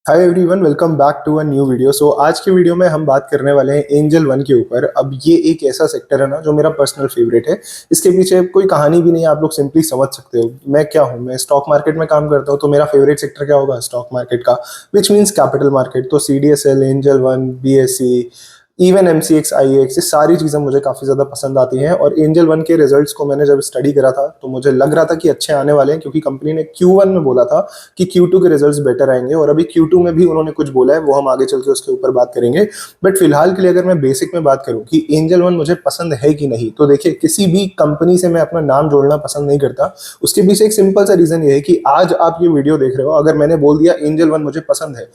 Hi everyone, welcome back to a new video. आज की video में हम बात करने वाले हैं एंजल वन के ऊपर। अब ये एक ऐसा सेक्टर है ना जो मेरा पर्सनल फेवरेट है। इसके पीछे कोई कहानी भी नहीं है, आप लोग सिंपली समझ सकते हो। मैं क्या हूँ, मैं स्टॉक मार्केट में काम करता हूँ, तो मेरा फेवरेट सेक्टर क्या होगा? स्टॉक मार्केट का, विच मीन्स कैपिटल मार्केट। तो CDSL, angel one, BSE, even MCX, IEX, ये सारी चीज़ें मुझे काफ़ी ज़्यादा पसंद आती हैं। और एंजल वन के रिजल्ट्स को मैंने जब स्टडी करा था तो मुझे लग रहा था कि अच्छे आने वाले हैं, क्योंकि कंपनी ने Q1 में बोला था कि Q2 के रिजल्ट्स बेटर आएंगे। और अभी Q2 में भी उन्होंने कुछ बोला है, वो हम आगे चल के उसके ऊपर बात करेंगे। बट फिलहाल के लिए अगर मैं बेसिक में बात करूं कि एंजल वन मुझे पसंद है कि नहीं, तो देखिए, किसी भी कंपनी से मैं अपना नाम जोड़ना पसंद नहीं करता। उसके पीछे एक सिंपल सा रीजन ये है कि आज आप ये वीडियो देख रहे हो, अगर मैंने बोल दिया एंजल वन मुझे पसंद है,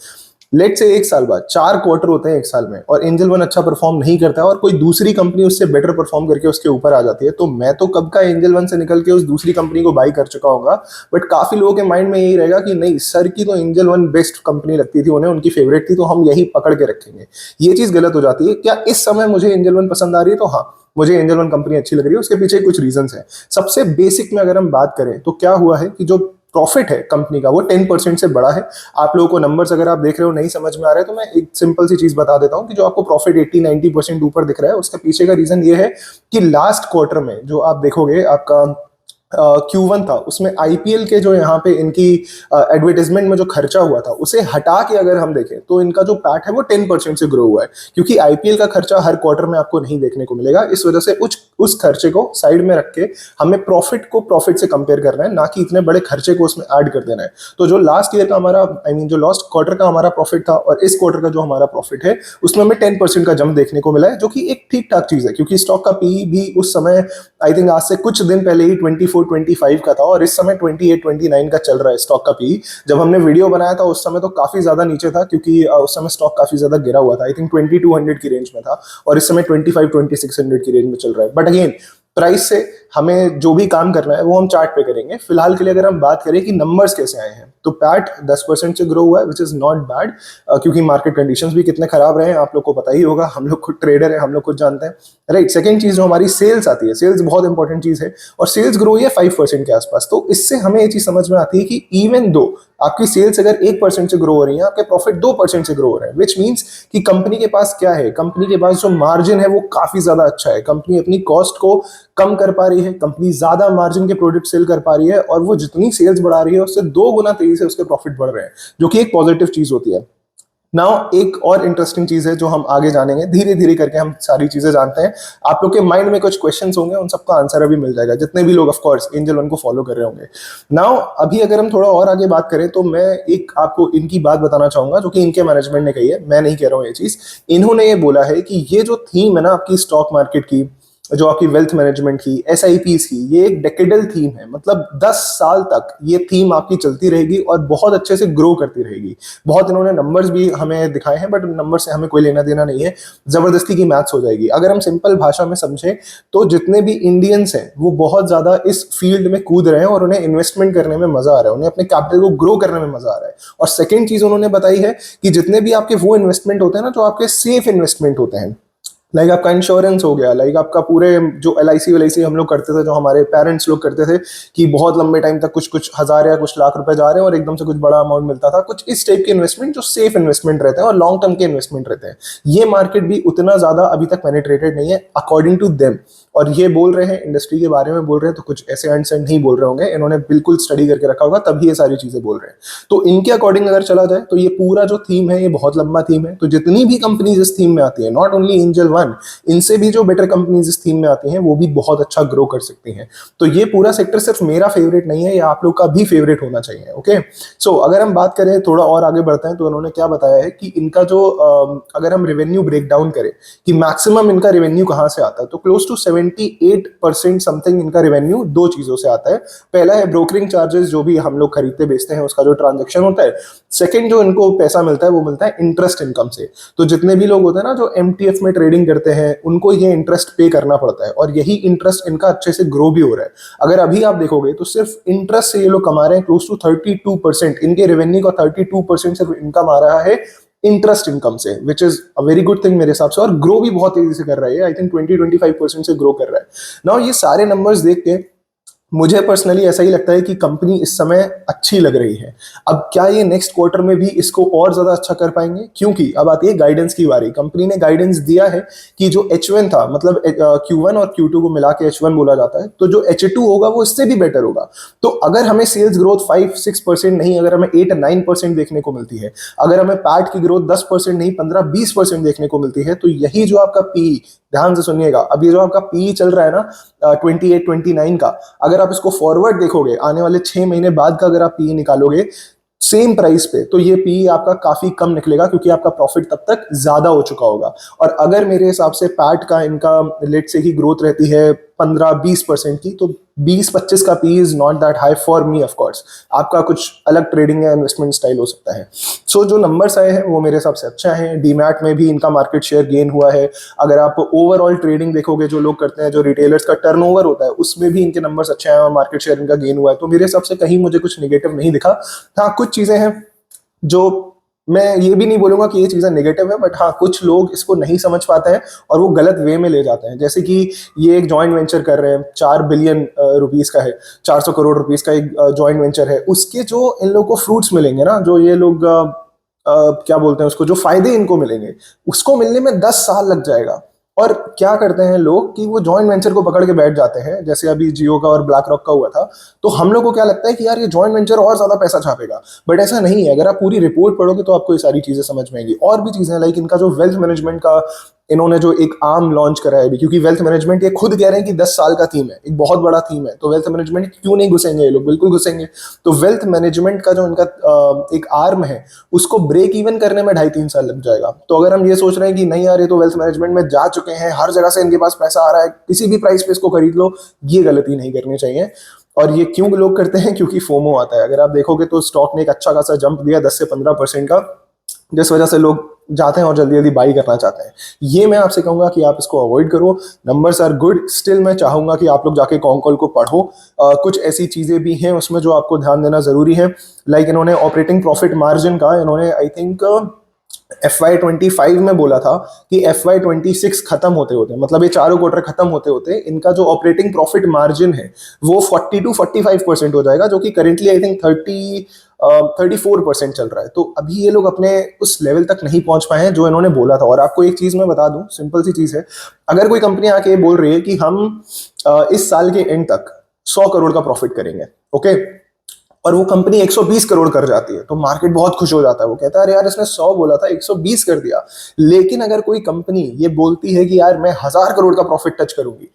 लेट से एक साल बाद, 4 क्वार्टर होते हैं एक साल में, और एंजल वन अच्छा परफॉर्म नहीं करता है और कोई दूसरी कंपनी उससे बेटर परफॉर्म करके उसके ऊपर आ जाती है, तो मैं तो कब का एंजल वन से निकल के उस दूसरी कंपनी को बाई कर चुका होगा। बट काफी लोगों के माइंड में यही रहेगा कि नहीं, सर की तो एंजल वन बेस्ट कंपनी लगती थी उन्हें, उनकी फेवरेट थी, तो हम यही पकड़ के रखेंगे। ये चीज गलत हो जाती है। क्या इस समय मुझे एंजल वन पसंद आ रही है? तो हाँ, मुझे एंजल वन कंपनी अच्छी लग रही है। उसके पीछे कुछ रीजंस हैं। सबसे बेसिक में अगर हम बात करें तो क्या हुआ है कि जो प्रॉफिट है कंपनी का वो 10% से बड़ा है। आप लोगों को नंबर्स अगर आप देख रहे हो नहीं समझ में आ रहा है, तो मैं एक सिंपल सी चीज बता देता हूं कि जो आपको प्रॉफिट 80-90% ऊपर दिख रहा है, उसके पीछे का रीजन ये है कि लास्ट क्वार्टर में जो आप देखोगे, आपका Q1 था, उसमें IPL के जो यहाँ पे इनकी एडवर्टाइजमेंट में जो खर्चा हुआ था उसे हटा के अगर हम देखें तो इनका जो पैट है वो 10% से ग्रो हुआ है। क्योंकि IPL का खर्चा हर क्वार्टर में आपको नहीं देखने को मिलेगा, इस वजह से उस खर्चे को साइड में रख के हमें प्रॉफिट को प्रॉफिट से कंपेयर करना है, ना कि इतने बड़े खर्चे को उसमें ऐड कर देना है। तो जो लास्ट ईयर का हमारा, जो लास्ट क्वार्टर का हमारा प्रॉफिट था और इस क्वार्टर का जो हमारा प्रॉफिट है, उसमें हमें 10% का जंप देखने को मिला है, जो कि एक ठीक ठाक चीज है। क्योंकि स्टॉक का PE भी उस समय, आई थिंक आज से कुछ दिन पहले ही 24-25 का था, और इस समय 28-29 का चल रहा है स्टॉक का PE। जब हमने वीडियो बनाया था उस समय तो काफी ज्यादा नीचे था, क्योंकि उस समय स्टॉक काफी ज्यादा गिरा हुआ था। आई थिंक 2200 की रेंज में था, और इस समय 25-2600 की रेंज में चल रहा है। बट अगेन, प्राइस से हमें जो भी काम करना है वो हम चार्ट पे करेंगे। फिलहाल के लिए अगर हम बात करें कि नंबर्स कैसे आए हैं, तो पैट 10% से ग्रो हुआ है, विच इज नॉट बैड। क्योंकि मार्केट कंडीशंस भी कितने खराब रहे हैं आप लोग को पता ही होगा, हम लोग खुद ट्रेडर है, हम लोग खुद जानते हैं। राइट, सेकंड चीज जो हमारी सेल्स आती है, सेल्स बहुत इंपॉर्टेंट चीज है, और सेल्स ग्रो हुई है 5% के आसपास। तो इससे हमें ये चीज समझ में आती है कि इवन दो आपकी सेल्स अगर 1% से ग्रो हो रही है, आपके प्रॉफिट 2% से ग्रो हो रहे हैं, विच मीन्स कि कंपनी के पास क्या है, कंपनी के पास जो मार्जिन है वो काफी ज्यादा अच्छा है। कंपनी अपनी कॉस्ट को कम कर पा रही है, कंपनी ज्यादा मार्जिन के प्रोडक्ट सेल कर पा रही है, और वो जितनी सेल्स बढ़ा रही है उससे 2 गुना तेजी से उसके प्रॉफिट बढ़ रहे हैं, जो कि एक पॉजिटिव चीज होती है। नाउ एक और इंटरेस्टिंग चीज है जो हम आगे जानेंगे, धीरे धीरे करके हम सारी चीजें जानते हैं। आप लोग के माइंड में कुछ क्वेश्चंस होंगे, उन सबका आंसर अभी मिल जाएगा, जितने भी लोग ऑफ कोर्स एंजल वन को फॉलो कर रहे होंगे। नाउ अभी अगर हम थोड़ा और आगे बात करें, तो मैं एक आपको इनकी बात बताना चाहूंगा जो कि इनके मैनेजमेंट ने कही है, मैं नहीं कह रहा हूं ये चीज। इन्होंने ये बोला है कि ये जो थीम है ना आपकी स्टॉक मार्केट की, जो आपकी वेल्थ मैनेजमेंट की, SIPs की, ये एक डेकेडल थीम है। मतलब 10 साल तक ये थीम आपकी चलती रहेगी और बहुत अच्छे से ग्रो करती रहेगी। बहुत इन्होंने नंबर्स भी हमें दिखाए हैं, बट नंबर से हमें कोई लेना देना नहीं है, जबरदस्ती की मैथ्स हो जाएगी। अगर हम सिंपल भाषा में समझें तो जितने भी इंडियंस हैं वो बहुत ज्यादा इस फील्ड में कूद रहे हैं, और उन्हें इन्वेस्टमेंट करने में मजा आ रहा है, उन्हें अपने कैपिटल को ग्रो करने में मजा आ रहा है। और सेकेंड चीज उन्होंने बताई है कि जितने भी आपके वो इन्वेस्टमेंट होते हैं ना, जो आपके सेफ इन्वेस्टमेंट होते हैं, लाइक आपका इंश्योरेंस हो गया, लाइक आपका पूरे जो LIC हम लोग करते थे, जो हमारे पेरेंट्स लोग करते थे, कि बहुत लंबे टाइम तक कुछ कुछ हजार या कुछ लाख रुपए जा रहे हैं और एकदम से कुछ बड़ा अमाउंट मिलता था, कुछ इस टाइप के इन्वेस्टमेंट जो सेफ इन्वेस्टमेंट रहते हैं और लॉन्ग टर्म के इन्वेस्टमेंट रहते हैं। ये मार्केट भी उतना ज्यादा अभी तक पेनिट्रेटेड नहीं है अकॉर्डिंग टू देम। और ये बोल रहे हैं, इंडस्ट्री के बारे में बोल रहे हैं, तो कुछ ऐसे एंड से नहीं बोल रहे होंगे, इन्होंने बिल्कुल स्टडी करके रखा होगा तभी ये सारी चीजें बोल रहे हैं। तो इनके अकॉर्डिंग अगर चला जाए तो ये पूरा जो थीम है ये बहुत लंबा थीम है। तो जितनी भी कंपनीज इस थीम में आती है, नॉट ओनली एंजल वन, इनसे भी जो बेटर कंपनीज इस थीम में आती हैं वो भी बहुत अच्छा ग्रो कर सकती हैं। तो ये पूरा सेक्टर सिर्फ मेरा फेवरेट नहीं है, ये आप लोग का भी फेवरेट होना चाहिए। ओके, सो अगर हम बात करें, थोड़ा और आगे बढ़ते हैं, तो उन्होंने क्या बताया है कि इनका जो अगर हम रेवेन्यू ब्रेक डाउन करें कि मैक्सिमम इनका रेवेन्यू कहां से आता है, तो क्लोज टू 78% समथिंग इनका रेवेन्यू दो चीजों से आता है। पहला है ब्रोकरिंग चार्जेस, जो भी हम लोग खरीदते बेचते हैं उसका जो ट्रांजेक्शन होता है। सेकंड जो इनको पैसा मिलता है वो मिलता है इंटरेस्ट इनकम से। तो जितने भी लोग होते हैं ना जो MTF में ट्रेडिंग करते हैं, उनको ये इंटरेस्ट पे करना पड़ता है, और यही इंटरेस्ट इनका अच्छे से ग्रो भी हो रहा है। अगर अभी आप देखोगे तो सिर्फ इंटरेस्ट से ये लोग कमा रहे हैं क्लोज टू 32%, इनके रेवेन्यू का 32% सिर्फ इनकम आ रहा है इंटरेस्ट इनकम से, which is a very good thing मेरे हिसाब से। और ग्रो भी बहुत तेजी से कर रहा है, आई थिंक 20-25% से ग्रो कर रहा है। नाउ ये सारे नंबर्स देख के मुझे पर्सनली ऐसा ही लगता है कि कंपनी इस समय अच्छी लग रही है। अब क्या ये नेक्स्ट क्वार्टर में भी इसको और ज्यादा अच्छा कर पाएंगे, क्योंकि अब आती है गाइडेंस की बारी। कंपनी ने गाइडेंस दिया है कि जो H1 था, मतलब Q1 और Q2 को मिला के H1 बोला जाता है, तो जो H2 होगा वो इससे भी बेटर होगा। तो अगर हमें सेल्स ग्रोथ 5-6% नहीं, अगर हमें 8-9% देखने को मिलती है, अगर हमें पैट की ग्रोथ 10% नहीं 15-20% देखने को मिलती है, तो यही जो आपका पी, ध्यान से सुनिएगा, अब ये जो आपका पी चल रहा है ना 28-29 का, अगर आप इसको फॉरवर्ड देखोगे आने वाले 6 महीने बाद का, अगर आप पी निकालोगे सेम प्राइस पे, तो ये पी आपका काफी कम निकलेगा, क्योंकि आपका प्रॉफिट तब तक ज्यादा हो चुका होगा। और अगर मेरे हिसाब से पैट का इनका लेट से ही ग्रोथ रहती है 15-20% की, तो 20-25 का P is not that high for me. Of course आपका कुछ अलग ट्रेडिंग या इन्वेस्टमेंट स्टाइल हो सकता है। सो जो नंबर्स आए हैं वो मेरे हिसाब से अच्छा है। डीमैट में भी इनका मार्केट शेयर गेन हुआ है। अगर आप ओवरऑल ट्रेडिंग देखोगे, जो लोग करते हैं, जो रिटेलर्स का टर्नओवर होता है, उसमें भी इनके नंबर्स अच्छे हैं और मार्केट शेयर इनका गेन हुआ है। तो मेरे हिसाब से कहीं मुझे कुछ निगेटिव नहीं दिखा। हाँ, कुछ चीजें हैं जो, मैं ये भी नहीं बोलूंगा कि ये चीजें नेगेटिव है, बट हाँ कुछ लोग इसको नहीं समझ पाते हैं और वो गलत वे में ले जाते हैं। जैसे कि ये एक जॉइंट वेंचर कर रहे हैं, 4 बिलियन रुपीस का है, 400 करोड़ रुपीस का एक जॉइंट वेंचर है। उसके जो इन लोगों को फ्रूट्स मिलेंगे ना, जो ये लोग क्या बोलते हैं उसको, जो फायदे इनको मिलेंगे, उसको मिलने में 10 साल लग जाएगा। और क्या करते हैं लोग कि वो जॉइंट वेंचर को पकड़ के बैठ जाते हैं, जैसे अभी जियो का और ब्लैक रॉक का हुआ था। तो हम लोग को क्या लगता है कि यार ये जॉइंट वेंचर और ज्यादा पैसा छापेगा, बट ऐसा नहीं है। अगर आप पूरी रिपोर्ट पढ़ोगे तो आपको ये सारी चीजें समझ में आएंगी। और भी चीजें लाइक इनका जो वेल्थ मैनेजमेंट का इन्होंने जो एक आर्म लॉन्च करा है अभी, क्योंकि वेल्थ मैनेजमेंट ये खुद कह रहे हैं कि 10 साल का थीम है, एक बहुत बड़ा थीम है, तो वेल्थ मैनेजमेंट क्यों नहीं घुसेंगे ये लोग, बिल्कुल घुसेंगे। तो वेल्थ मैनेजमेंट का जो इनका एक आर्म है, उसको ब्रेक इवन करने में 2.5-3 साल लग जाएगा। तो अगर हम ये सोच रहे हैं कि नहीं यार ये तो वेल्थ मैनेजमेंट में जा चुके हैं, हर जगह से इनके पास पैसा आ रहा है, किसी भी प्राइस पे इसको खरीद लो, ये गलती नहीं करनी चाहिए। और ये क्यों लोग करते हैं, क्योंकि फोमो आता है। अगर आप देखोगे तो स्टॉक ने एक अच्छा खासा जंप दिया 10 से 15% का, जिस वजह से लोग जाते हैं और जल्दी जल्दी बाई करना चाहते हैं। ये मैं आपसे कहूंगा कि आप इसको अवॉइड करो। नंबर्स आर गुड, स्टिल मैं चाहूंगा कि आप लोग जाके कॉन्कॉल को पढ़ो। कुछ ऐसी चीजें भी हैं उसमें जो आपको ध्यान देना जरूरी है। लाइक इन्होंने ऑपरेटिंग प्रॉफिट मार्जिन का, इन्होंने आई थिंक FY25 में बोला था कि FY26 खत्म होते होते, मतलब ये चारों क्वार्टर खत्म होते होते, इनका जो ऑपरेटिंग प्रॉफिट मार्जिन है वो 40-45% हो जाएगा, जो कि करेंटली आई थिंक 34% चल रहा है। तो अभी ये लोग अपने उस लेवल तक नहीं पहुंच पाए हैं जो इन्होंने बोला था। और आपको एक चीज मैं बता दूं, सिंपल सी चीज है, अगर कोई कंपनी आके बोल रही है कि हम इस साल के एंड तक 100 करोड़ का प्रॉफिट करेंगे, ओके, और वो कंपनी 120 करोड़ कर जाती है, तो मार्केट बहुत खुश हो जाता है। वो कहता है अरे यार इसने 100 बोला था 120 कर दिया। लेकिन अगर कोई कंपनी ये बोलती है कि यार मैं 1000 करोड़ का प्रॉफिट टच करूंगी,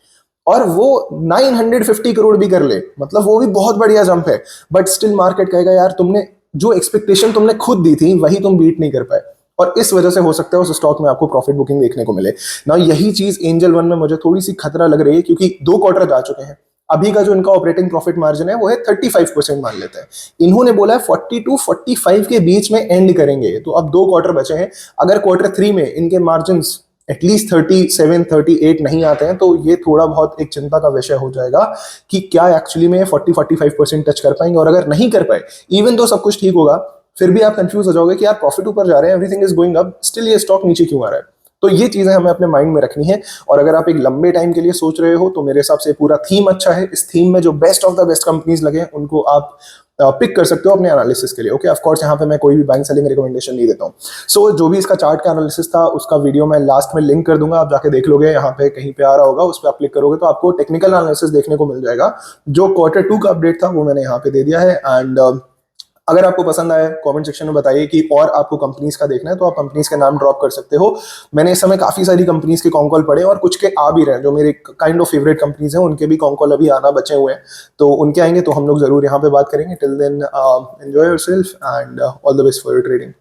और वो 950 करोड़ भी कर ले, मतलब वो भी बहुत बढ़िया जंप है, बट स्टिल मार्केट कहेगा यार तुमने जो एक्सपेक्टेशन तुमने खुद दी थी वही तुम बीट नहीं कर पाए, और इस वजह से हो सकता है उस स्टॉक में आपको प्रॉफिट बुकिंग देखने को मिले ना। यही चीज एंजल वन में मुझे थोड़ी सी खतरा लग रही है, क्योंकि 2 क्वार्टर जा चुके हैं। अभी का जो इनका ऑपरेटिंग प्रॉफिट मार्जिन है वो है 35% मान लेते हैं। इन्होंने बोला है 40-45 के बीच में एंड करेंगे। तो अब 2 क्वार्टर बचे हैं, अगर Q3 में इनके मार्जिन एटलीस्ट 37-38 नहीं आते हैं, तो ये थोड़ा बहुत एक चिंता का विषय हो जाएगा कि क्या एक्चुअली में 40-45% टच कर पाएंगे। और अगर नहीं कर पाए, इवन तो सब कुछ ठीक होगा, फिर भी आप कंफ्यूज हो जाओगे कि यार प्रॉफिट ऊपर जा रहे हैं, everything is going up, still ये स्टॉक नीचे क्यों आ रहा है। तो ये चीजें हमें अपने माइंड में रखनी है। और अगर आप एक लंबे टाइम के लिए सोच रहे हो, तो मेरे हिसाब से पूरा थीम अच्छा है। इस थीम में जो best of the best companies लगे उनको आप पिक कर सकते हो अपने एनालिसिस के लिए। ओके, ऑफ कोर्स यहाँ पे मैं कोई भी बाइंग सेलिंग रिकमेंडेशन नहीं देता हूँ। सो जो भी इसका चार्ट का एनालिसिस था उसका वीडियो मैं लास्ट में लिंक कर दूंगा, आप जाके देख लोगे, यहाँ पे कहीं पे आ रहा होगा, उस पर आप क्लिक करोगे तो आपको टेक्निकल एनालिसिस देखने को मिल जाएगा। जो Q2 का अपडेट था वो मैंने यहाँ पे दे दिया है। एंड अगर आपको पसंद आया कमेंट सेक्शन में बताइए कि और आपको कंपनीज का देखना है, तो आप कंपनीज के नाम ड्रॉप कर सकते हो। मैंने इस समय काफी सारी कंपनीज के कॉन्कॉल पढ़े और कुछ के आ भी रहे हैं, जो मेरे काइंड ऑफ फेवरेट कंपनीज हैं, उनके भी कॉन्कॉल अभी आना बचे हुए हैं। तो उनके आएंगे तो हम लोग जरूर यहाँ पे बात करेंगे। Till then enjoy yourself and all the best for your trading.